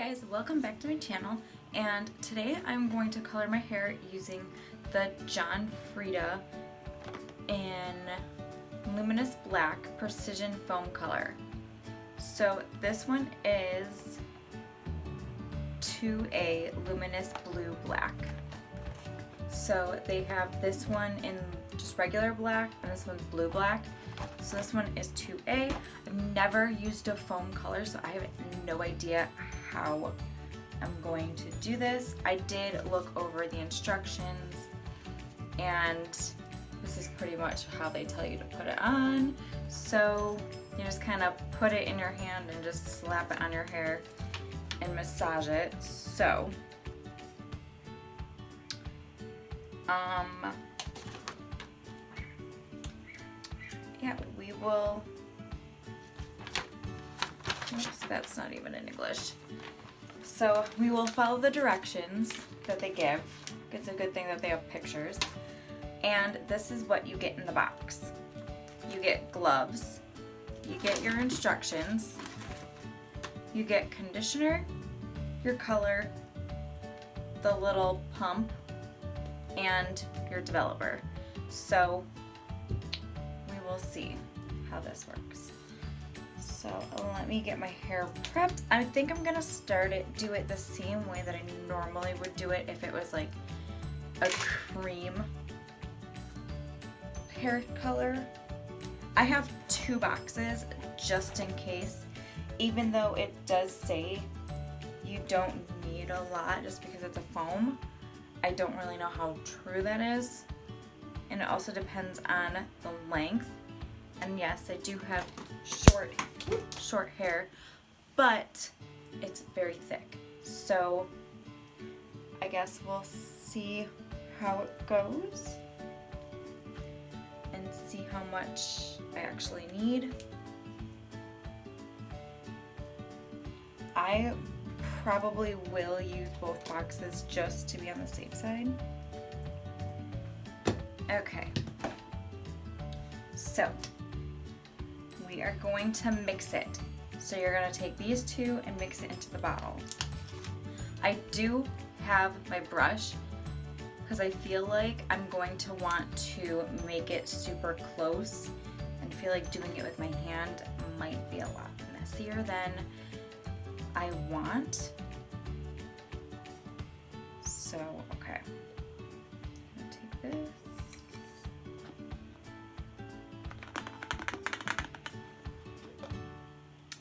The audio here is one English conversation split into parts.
guys, welcome back to my channel, and today I'm going to color my hair using the Frieda in Luminous Black Precision Foam Color. So this one is 2A Luminous Blue Black. So they have this one in just regular black and this one's blue black. So this one is 2A. I've never used a foam color, so I have no idea how I'm going to do this. I did look over the instructions, and this is pretty much how they tell you to put it on. So you just kind of put it in your hand and just slap it on your hair and massage it. So yeah, we will, oops, that's not even in English. So we will follow the directions that they give. It's a good thing that they have pictures. And this is what you get in the box. You get gloves, you get your instructions, you get conditioner, your color, the little pump, and your developer. So we will see how this works. So let me get my hair prepped. I think I'm gonna do it the same way that I normally would do it if it was like a cream hair color. I have 2 boxes just in case, even though it does say you don't need a lot just because it's a foam. I don't really know how true that is, and it also depends on the length. And yes, I do have short hair, but it's very thick. So I guess we'll see how it goes and see how much I actually need. I probably will use both boxes just to be on the safe side. Okay, so we are going to mix it. So you're going to take these 2 and mix it into the bottle. I do have my brush because I feel like I'm going to want to make it super close, and feel like doing it with my hand might be a lot messier than I want. So, okay, I'm gonna take this.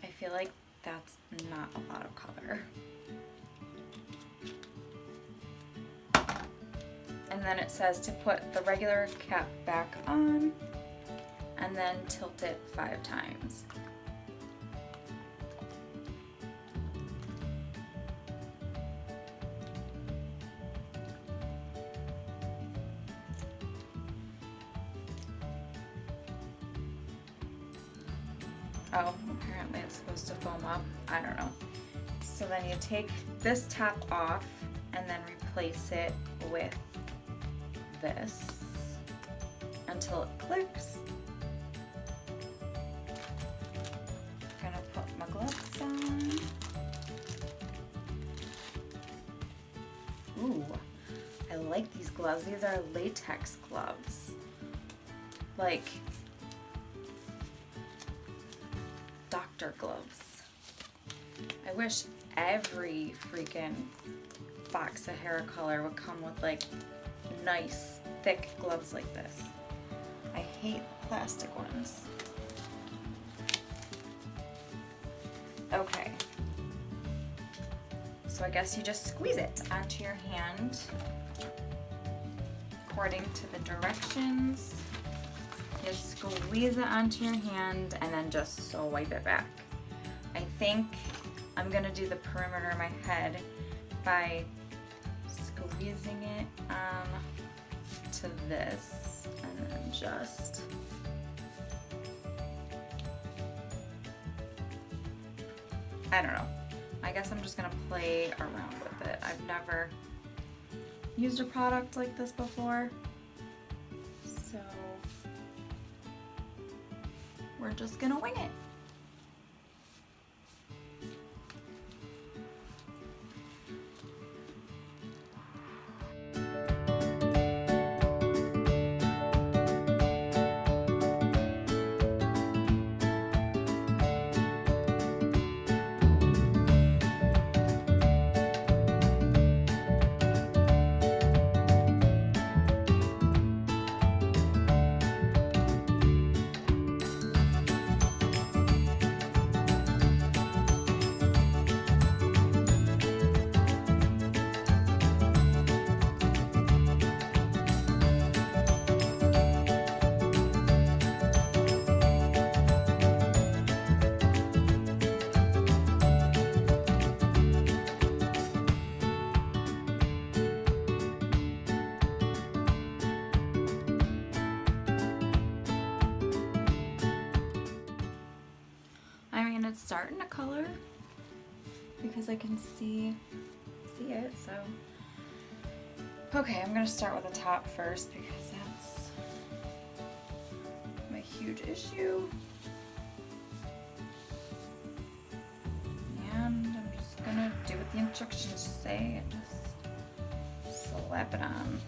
I feel like that's not a lot of color. And then it says to put the regular cap back on and then tilt it 5 times. Oh, apparently it's supposed to foam up. I don't know. So then you take this top off and then replace it with this until it clicks. I'm gonna put my gloves on. Ooh, I like these gloves. These are latex gloves. Like doctor gloves. I wish every freaking box of hair color would come with like nice thick gloves like this. I hate plastic ones. Okay, so I guess you just squeeze it onto your hand according to the directions. Just squeeze it onto your hand and then just wipe it back. I think I'm gonna do the perimeter of my head by squeezing it to this and then just I don't know. I guess I'm just gonna play around with it. I've never used a product like this before, so we're just gonna wing it. it's starting to color because I can see it, so. Okay, I'm gonna start with the top first because that's my huge issue. And I'm just gonna do what the instructions say and just slap it on.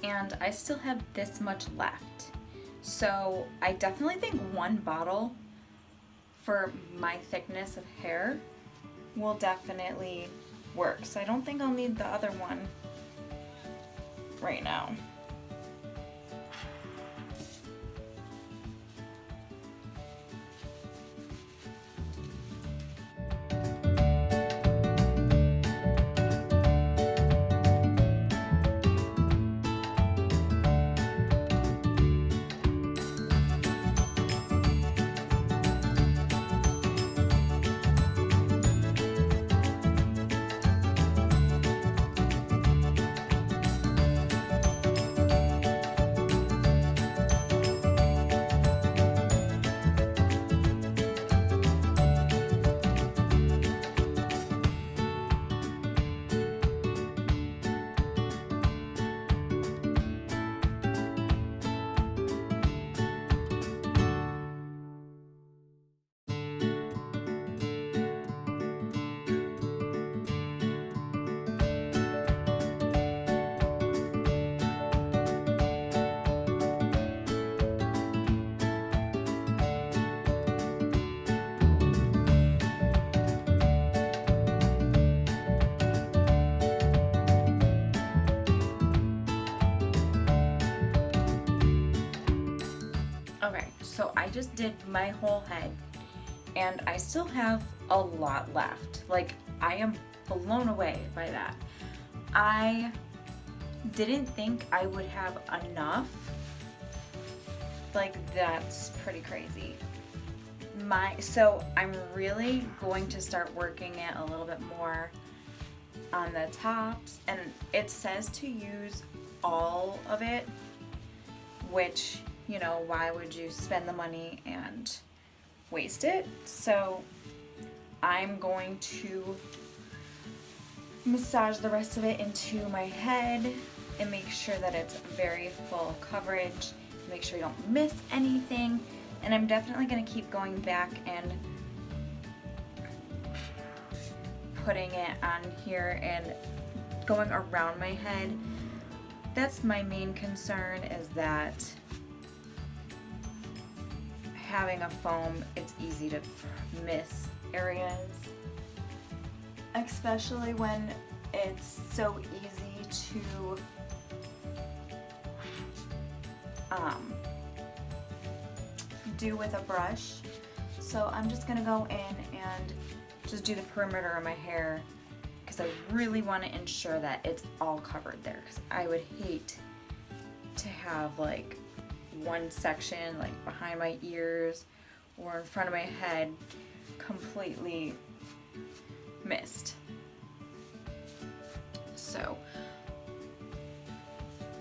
and I still have this much left. So I definitely think one bottle for my thickness of hair will definitely work. So I don't think I'll need the other one right now. Okay, so I just did my whole head and I still have a lot left. Like, I am blown away by that. I didn't think I would have enough. Like, that's pretty crazy. So I'm really going to start working it a little bit more on the tops, and it says to use all of it, which, you know, why would you spend the money and waste it? So I'm going to massage the rest of it into my head and make sure that it's very full coverage, make sure you don't miss anything. And I'm definitely going to keep going back and putting it on here and going around my head. That's my main concern, is that having a foam, it's easy to miss areas, especially when it's so easy to do with a brush. So I'm just gonna go in and just do the perimeter of my hair, because I really want to ensure that it's all covered there, because I would hate to have like one section like behind my ears or in front of my head completely missed. So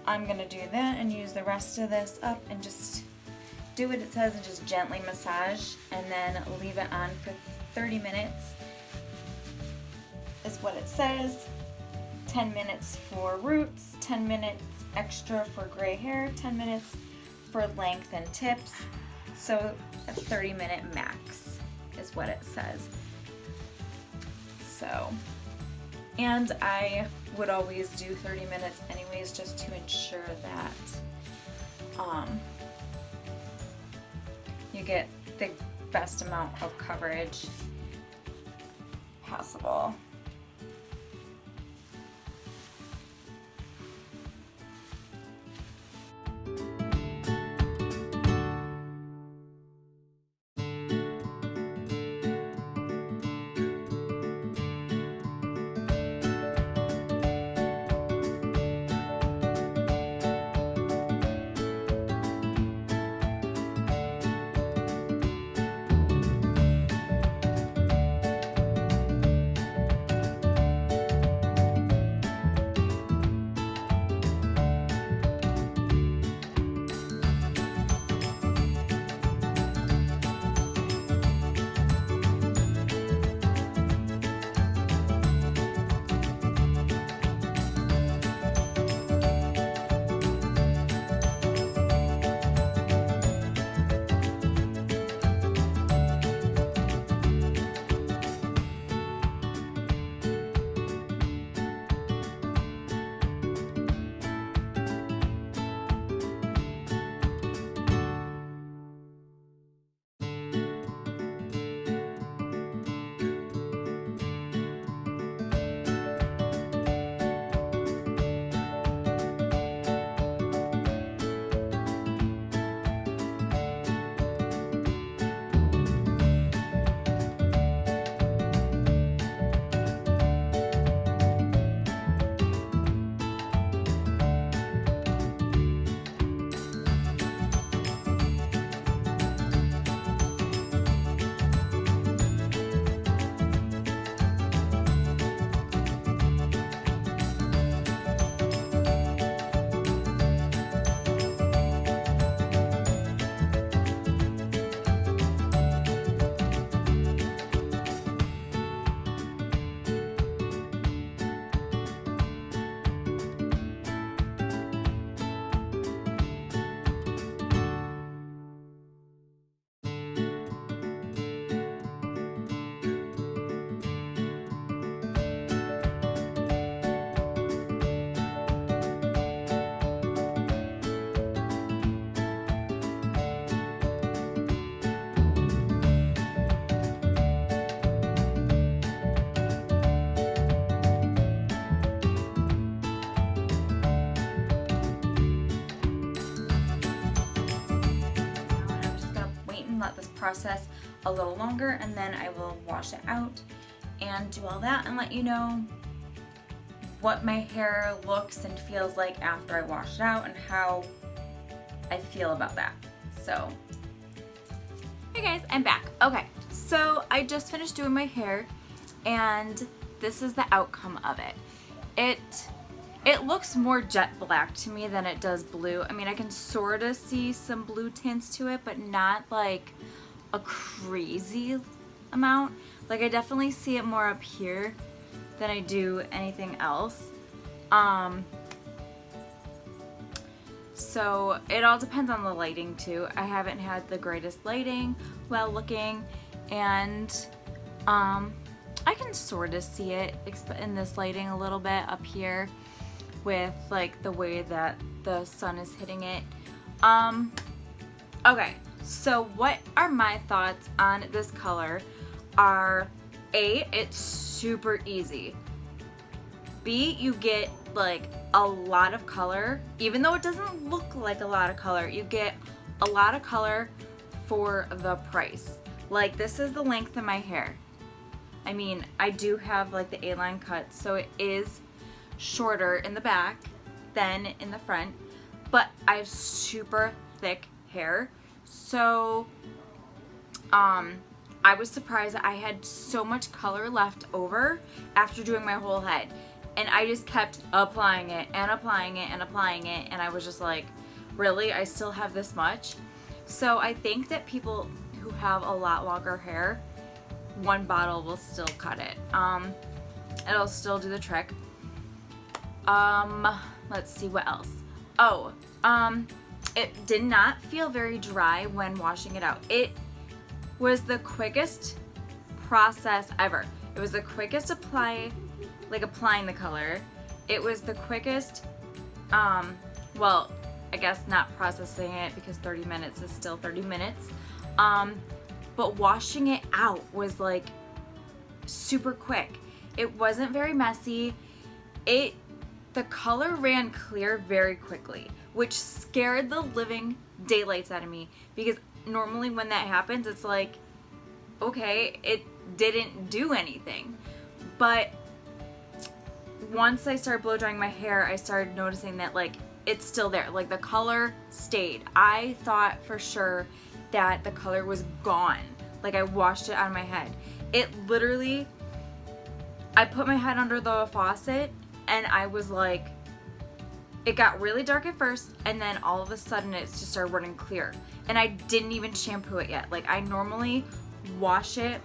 I'm gonna do that and use the rest of this up and just do what it says and just gently massage, and then leave it on for 30 minutes is what it says. 10 minutes for roots, 10 minutes extra for gray hair, 10 minutes for length and tips. So a 30-minute max is what it says. So, and I would always do 30 minutes anyways, just to ensure that you get the best amount of coverage possible. process a little longer, and then I will wash it out and do all that and let you know what my hair looks and feels like after I wash it out and how I feel about that. So, hey guys, I'm back. Okay, so I just finished doing my hair and this is the outcome of it. It looks more jet black to me than it does blue. I mean, I can sort of see some blue tints to it, but not like a crazy amount. Like, I definitely see it more up here than I do anything else. So it all depends on the lighting too. I haven't had the greatest lighting while looking, and I can sort of see it in this lighting a little bit up here with like the way that the sun is hitting it. Okay, so what are my thoughts on this color are: A, it's super easy. B, you get like a lot of color. Even though it doesn't look like a lot of color, you get a lot of color for the price. Like, this is the length of my hair. I mean, I do have like the A-line cut, so it is shorter in the back than in the front, but I have super thick hair. So I was surprised that I had so much color left over after doing my whole head, and I just kept applying it and applying it and applying it, and I was just like, really? I still have this much? So I think that people who have a lot longer hair, one bottle will still cut it. It'll still do the trick. Let's see what else. Oh, it did not feel very dry when washing it out. It was the quickest process ever. It was the quickest applying the color. It was the quickest, well, I guess not processing it, because 30 minutes is still 30 minutes. But washing it out was like super quick. It wasn't very messy. The color ran clear very quickly, which scared the living daylights out of me, because normally when that happens, it's like, okay, it didn't do anything. But once I started blow drying my hair, I started noticing that like it's still there. Like, the color stayed. I thought for sure that the color was gone. Like, I washed it out of my head. It literally, I put my head under the faucet and I was like, it got really dark at first, and then all of a sudden it just started running clear. And I didn't even shampoo it yet. Like, I normally wash it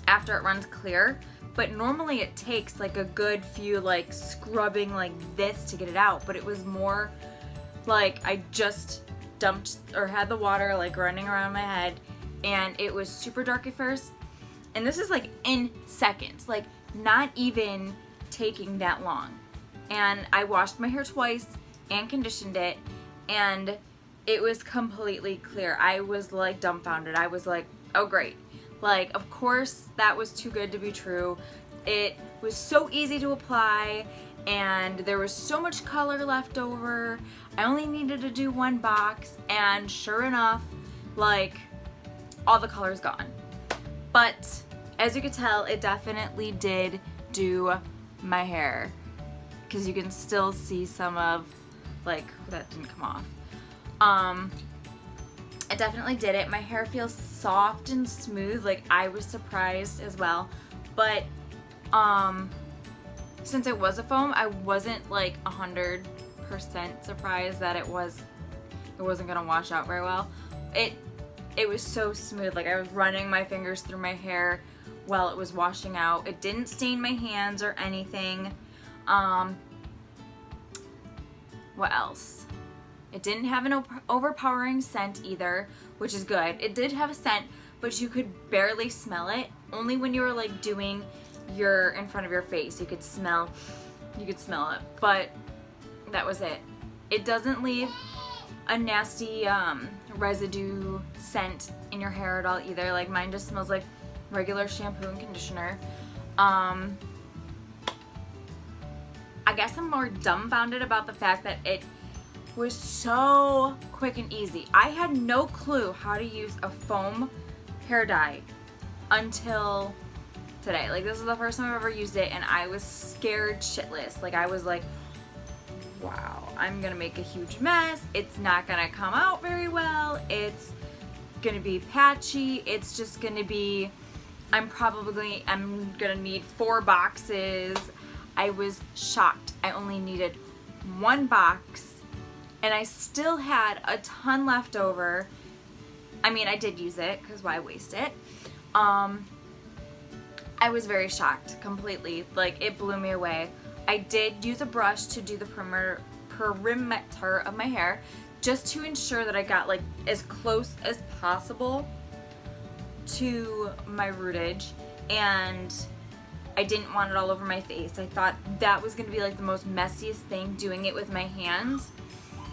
after it runs clear, but normally it takes like a good few like scrubbing like this to get it out. But it was more like I just dumped or had the water like running around my head, and it was super dark at first. And this is like in seconds, like not even taking that long. And I washed my hair twice and conditioned it, and it was completely clear. I was like dumbfounded. I was like, oh great. Like, of course that was too good to be true. It was so easy to apply, and there was so much color left over. I only needed to do one box, and sure enough, like, all the color's gone. But as you could tell, it definitely did do my hair, because you can still see some of, like, that didn't come off. It definitely did it. My hair feels soft and smooth. Like, I was surprised as well. But since it was a foam, I wasn't like 100% surprised that it wasn't gonna wash out very well. It was so smooth. Like, I was running my fingers through my hair while it was washing out. It didn't stain my hands or anything. What else? It didn't have an overpowering scent either, which is good. It did have a scent, but you could barely smell it. Only when you were like doing in front of your face, you could smell it, but that was it. It doesn't leave a nasty residue scent in your hair at all either. Like, mine just smells like regular shampoo and conditioner. I guess I'm more dumbfounded about the fact that was so quick and easy. I had no clue how to use a foam hair dye until today. Like, this is the first time I've ever used it, and I was scared shitless. Like, I was like, wow, I'm gonna make a huge mess. It's not gonna come out very well. It's gonna be patchy. It's just gonna be, I'm gonna need 4 boxes. I was shocked. I only needed 1 box, and I still had a ton left over. I mean, I did use it, because why waste it? I was very shocked completely. Like, it blew me away. I did use a brush to do the perimeter of my hair, just to ensure that I got like as close as possible to my rootage, and I didn't want it all over my face. I thought that was gonna be like the most messiest thing, doing it with my hands.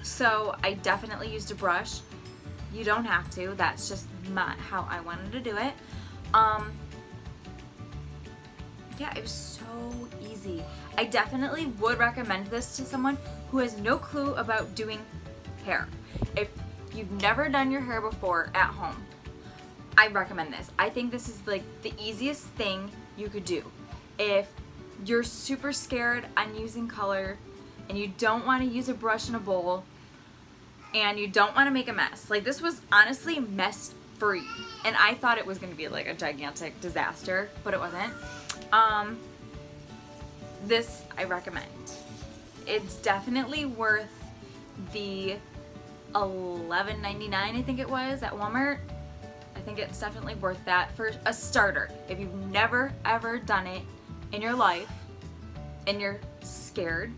So I definitely used a brush. You don't have to. That's just not how I wanted to do it. Yeah, it was so easy. I definitely would recommend this to someone who has no clue about doing hair. If you've never done your hair before at home, I recommend this. I think this is like the easiest thing you could do. If you're super scared on using color and you don't want to use a brush in a bowl and you don't want to make a mess, like, this was honestly mess free, and I thought it was going to be like a gigantic disaster, but it wasn't. This I recommend. It's definitely worth the $11.99, I think it was, at Walmart. I think it's definitely worth that for a starter. If you've never ever done it in your life and you're scared,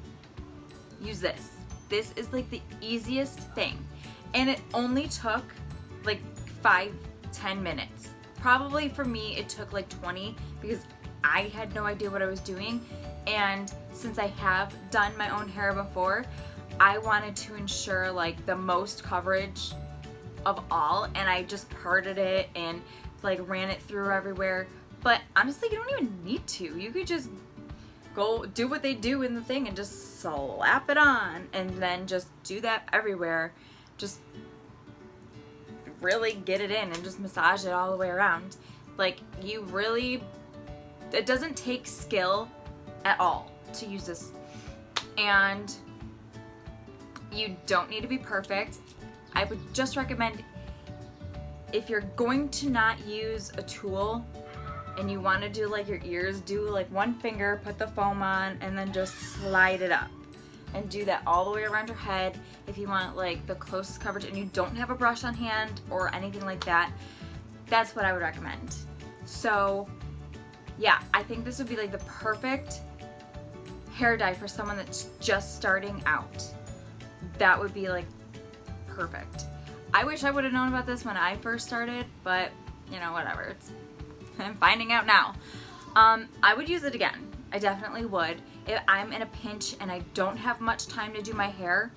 use this. This is like the easiest thing, and it only took like 5-10 minutes. Probably for me it took like 20, because I had no idea what I was doing, and since I have done my own hair before, I wanted to ensure like the most coverage of all, and I just parted it and like ran it through everywhere. But honestly, you don't even need to. You could just go do what they do in the thing and just slap it on, and then just do that everywhere. Just really get it in and just massage it all the way around. Like, you really, it doesn't take skill at all to use this, and you don't need to be perfect. I would just recommend, if you're going to not use a tool and you want to do like your ears, do like one finger, put the foam on, and then just slide it up, and do that all the way around your head. If you want like the closest coverage and you don't have a brush on hand or anything like that, that's what I would recommend. So yeah, I think this would be like the perfect hair dye for someone that's just starting out. That would be like perfect. I wish I would have known about this when I first started, but you know, whatever. I'm finding out now. I would use it again. I definitely would. If I'm in a pinch and I don't have much time to do my hair,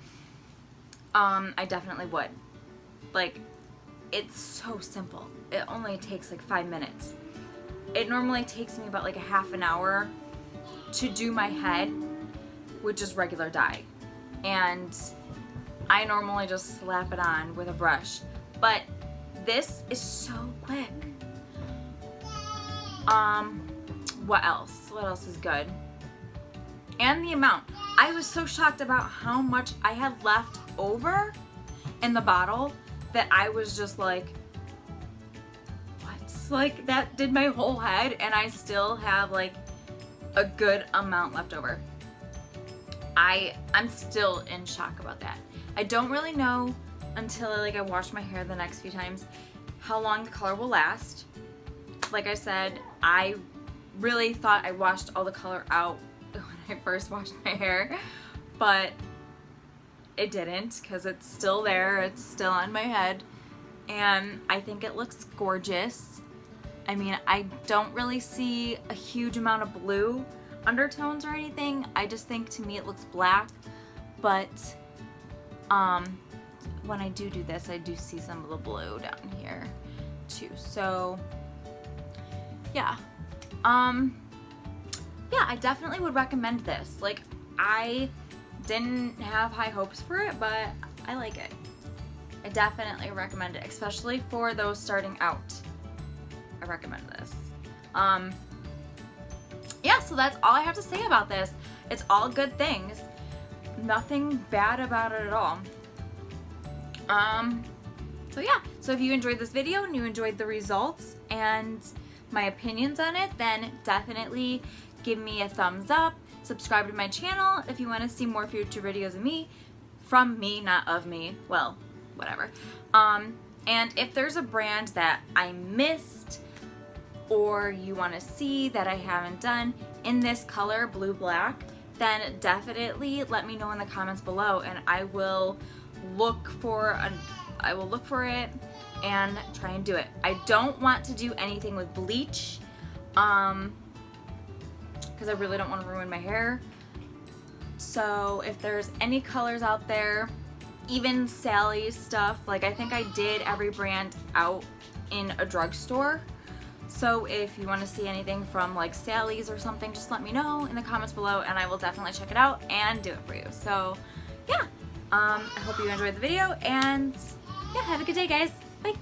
I definitely would. Like, it's so simple. It only takes like 5 minutes. It normally takes me about like a half an hour to do my head with just regular dye. And I normally just slap it on with a brush. But this is so quick. What else? What else is good? And the amount. I was so shocked about how much I had left over in the bottle that I was just like, what? Like, that did my whole head, and I still have like a good amount left over. I'm still in shock about that. I don't really know until I wash my hair the next few times how long the color will last. Like I said, I really thought I washed all the color out when I first washed my hair, but it didn't, because it's still there. It's still on my head, and I think it looks gorgeous. I mean, I don't really see a huge amount of blue undertones or anything. I just think, to me, it looks black, but when I do this, I do see some of the blue down here too. So yeah, yeah, I definitely would recommend this. Like, I Didn't have high hopes for it, but I like it. I definitely recommend it, especially for those starting out. I recommend this. Yeah, so that's all I have to say about this. It's all good things. Nothing bad about it at all. So yeah, so if you enjoyed this video and you enjoyed the results and my opinions on it, then definitely give me a thumbs up. Subscribe to my channel if you want to see more future videos of me. From me, not of me. Well, whatever. And if there's a brand that I missed or you want to see that I haven't done in this color, blue black, then definitely let me know in the comments below and I will look for it and try and do it. I don't want to do anything with bleach because I really don't want to ruin my hair. So if there's any colors out there, even Sally's stuff, like I think I did every brand out in a drugstore. So if you want to see anything from like Sally's or something, just let me know in the comments below and I will definitely check it out and do it for you. So yeah, I hope you enjoyed the video and yeah, have a good day guys. Bye.